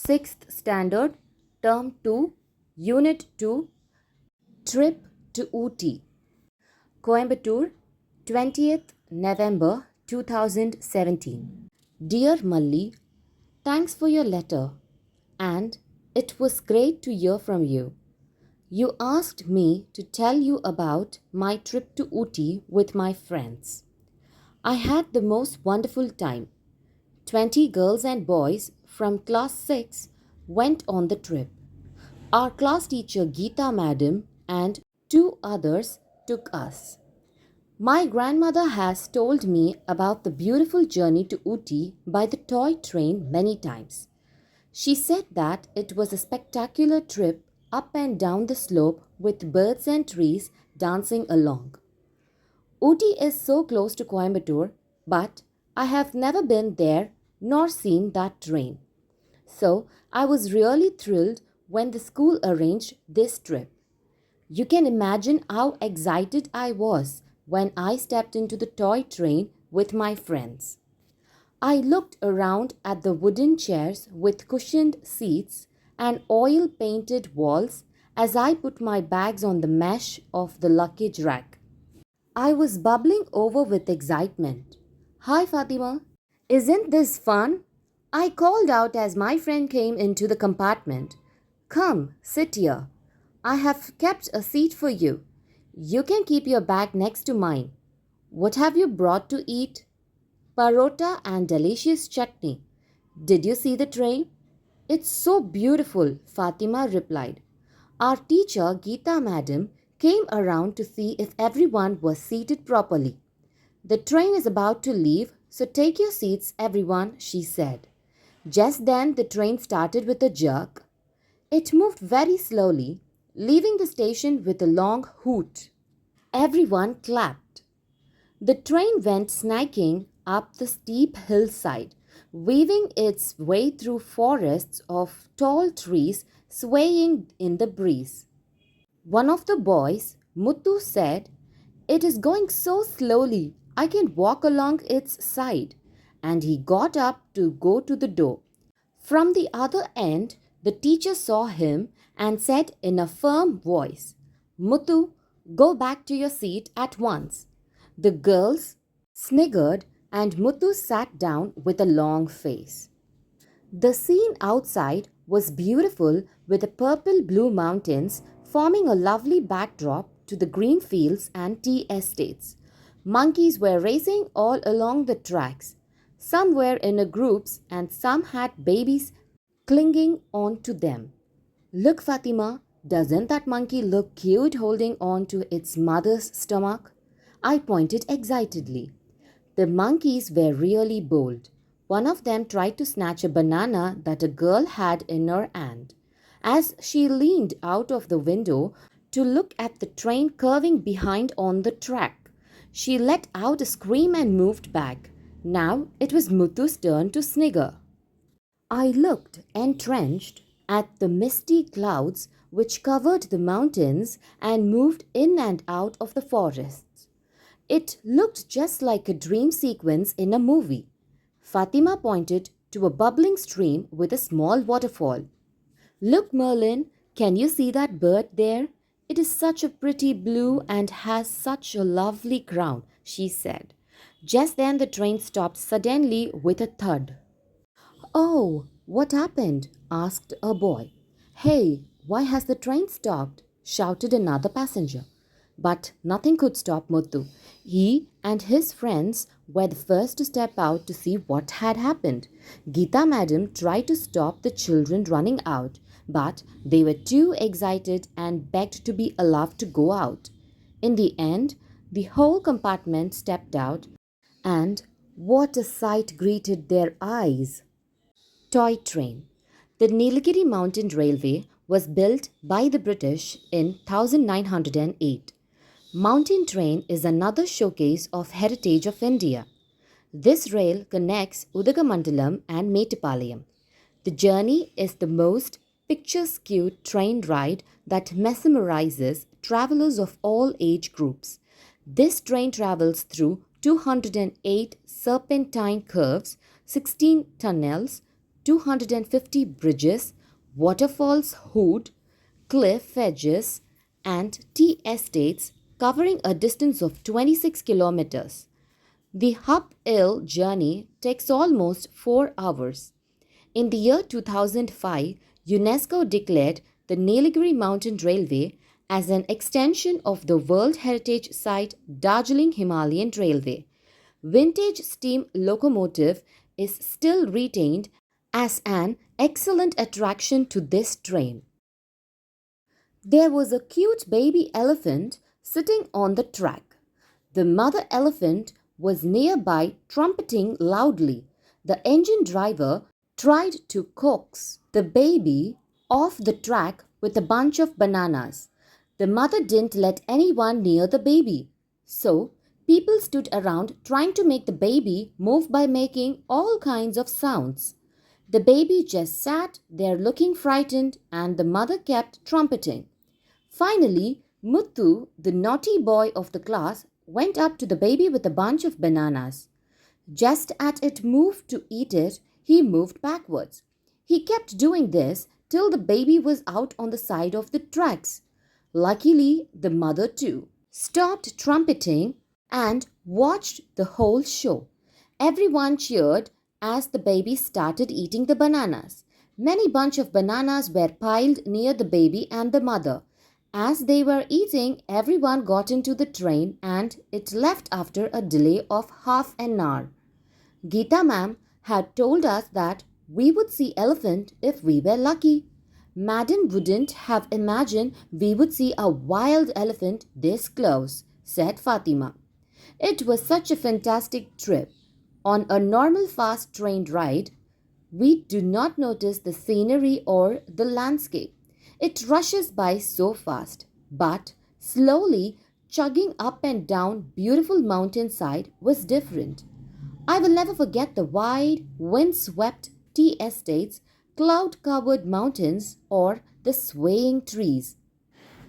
6th Standard, Term 2, Unit 2, Trip to Ooty. Coimbatore, 20th November 2017. Dear Malli, thanks for your letter, and it was great to hear from you. You asked me to tell you about my trip to Ooty with my friends. I had the most wonderful time. 20 girls and boys from class 6 went on the trip. Our class teacher Geeta madam and two others took us. My grandmother has told me about the beautiful journey to Ooty by the toy train many times. She said that it was a spectacular trip up and down the slope with birds and trees dancing along. Ooty is so close to Coimbatore, but I have never been there nor seen that train. So I was really thrilled when the school arranged this trip. You can imagine how excited I was when I stepped into the toy train with my friends. I looked around at the wooden chairs with cushioned seats and oil painted walls as I put my bags on the mesh of the luggage rack. I was bubbling over with excitement. Hi Fatima, isn't this fun? I called out as my friend came into the compartment. Come, sit here. I have kept a seat for you. You can keep your bag next to mine. What have you brought to eat? Parota and delicious chutney. Did you see the tray? It's so beautiful, Fatima replied. Our teacher, Geeta madam, came around to see if everyone was seated properly. The train is about to leave, so take your seats, everyone, she said. Just then, the train started with a jerk. It moved very slowly, leaving the station with a long hoot. Everyone clapped. The train went snaking up the steep hillside, weaving its way through forests of tall trees swaying in the breeze. One of the boys, Muthu, said, "It is going so slowly, I can walk along its side," and he got up to go to the door. From the other end, the teacher saw him and said in a firm voice, "Muthu, go back to your seat at once." The girls sniggered and Muthu sat down with a long face. The scene outside was beautiful with the purple-blue mountains forming a lovely backdrop to the green fields and tea estates. Monkeys were racing all along the tracks. Some were in groups and some had babies clinging on to them. Look, Fatima, doesn't that monkey look cute holding on to its mother's stomach? I pointed excitedly. The monkeys were really bold. One of them tried to snatch a banana that a girl had in her hand. As she leaned out of the window to look at the train curving behind on the track, she let out a scream and moved back. Now it was Muthu's turn to snigger. I looked entrenched at the misty clouds which covered the mountains and moved in and out of the forests. It looked just like a dream sequence in a movie. Fatima pointed to a bubbling stream with a small waterfall. Look, Merlin, can you see that bird there? It is such a pretty blue and has such a lovely crown, she said. Just then the train stopped suddenly with a thud. Oh, what happened? Asked a boy. Hey, why has the train stopped? Shouted another passenger. But nothing could stop Muthu. He and his friends were the first to step out to see what had happened. Geeta madam tried to stop the children running out, but they were too excited and begged to be allowed to go out. In the end, the whole compartment stepped out, and what a sight greeted their eyes! Toy train. The Nilgiri Mountain Railway was built by the British in 1908. Mountain train is another showcase of heritage of India. This rail connects Udagamandalam and Mettupalayam. The journey is the most picturesque train ride that mesmerizes travelers of all age groups. This train travels through 208 serpentine curves, 16 tunnels, 250 bridges, waterfalls hood, cliff edges, and tea estates covering a distance of 26 kilometers. The uphill journey takes almost 4 hours. In the year 2005, UNESCO declared the Nilgiri Mountain Railway as an extension of the World Heritage Site Darjeeling Himalayan Railway. Vintage steam locomotive is still retained as an excellent attraction to this train. There was a cute baby elephant sitting on the track. The mother elephant was nearby trumpeting loudly. The engine driver tried to coax the baby off the track with a bunch of bananas. The mother didn't let anyone near the baby. So, people stood around trying to make the baby move by making all kinds of sounds. The baby just sat there looking frightened and the mother kept trumpeting. Finally, Muthu, the naughty boy of the class, went up to the baby with a bunch of bananas. Just as it moved to eat it, he moved backwards. He kept doing this till the baby was out on the side of the tracks. Luckily, the mother too stopped trumpeting and watched the whole show. Everyone cheered as the baby started eating the bananas. Many bunch of bananas were piled near the baby and the mother. As they were eating, everyone got into the train and it left after a delay of half an hour. Geeta ma'am had told us that we would see elephant if we were lucky. Madam wouldn't have imagined we would see a wild elephant this close, said Fatima. It was such a fantastic trip. On a normal fast train ride, we do not notice the scenery or the landscape. It rushes by so fast, but slowly chugging up and down beautiful mountainside was different. I will never forget the wide, wind-swept tea estates, cloud-covered mountains, or the swaying trees.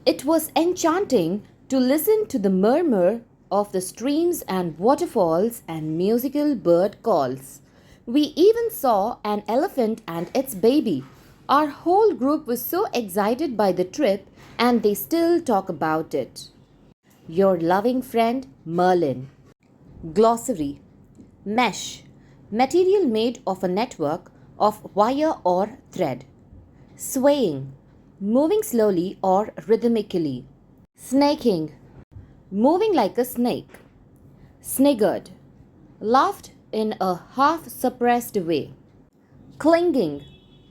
It was enchanting to listen to the murmur of the streams and waterfalls and musical bird calls. We even saw an elephant and its baby. Our whole group was so excited by the trip and they still talk about it. Your loving friend, Merlin. Glossary. Mesh. Material made of a network of wire or thread. Swaying. Moving slowly or rhythmically. Snaking. Moving like a snake. Sniggered. Laughed in a half-suppressed way. Clinging.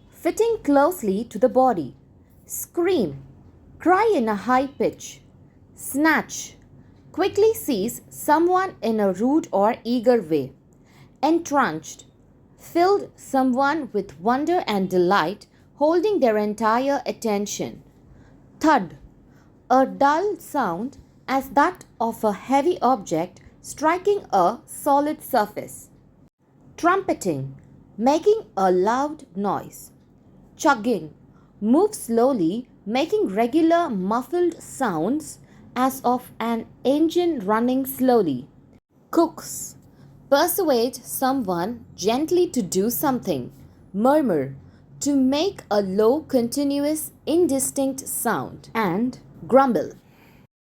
Fitting closely to the body. Scream. Cry in a high pitch. Snatch. Quickly seize someone in a rude or eager way. Entranced. Filled someone with wonder and delight, holding their entire attention. Thud. A dull sound as that of a heavy object striking a solid surface. Trumpeting. Making a loud noise. Chugging. Move slowly, making regular muffled sounds as of an engine running slowly. Cooks. Persuade someone gently to do something. Murmur. To make a low, continuous, indistinct sound. And grumble.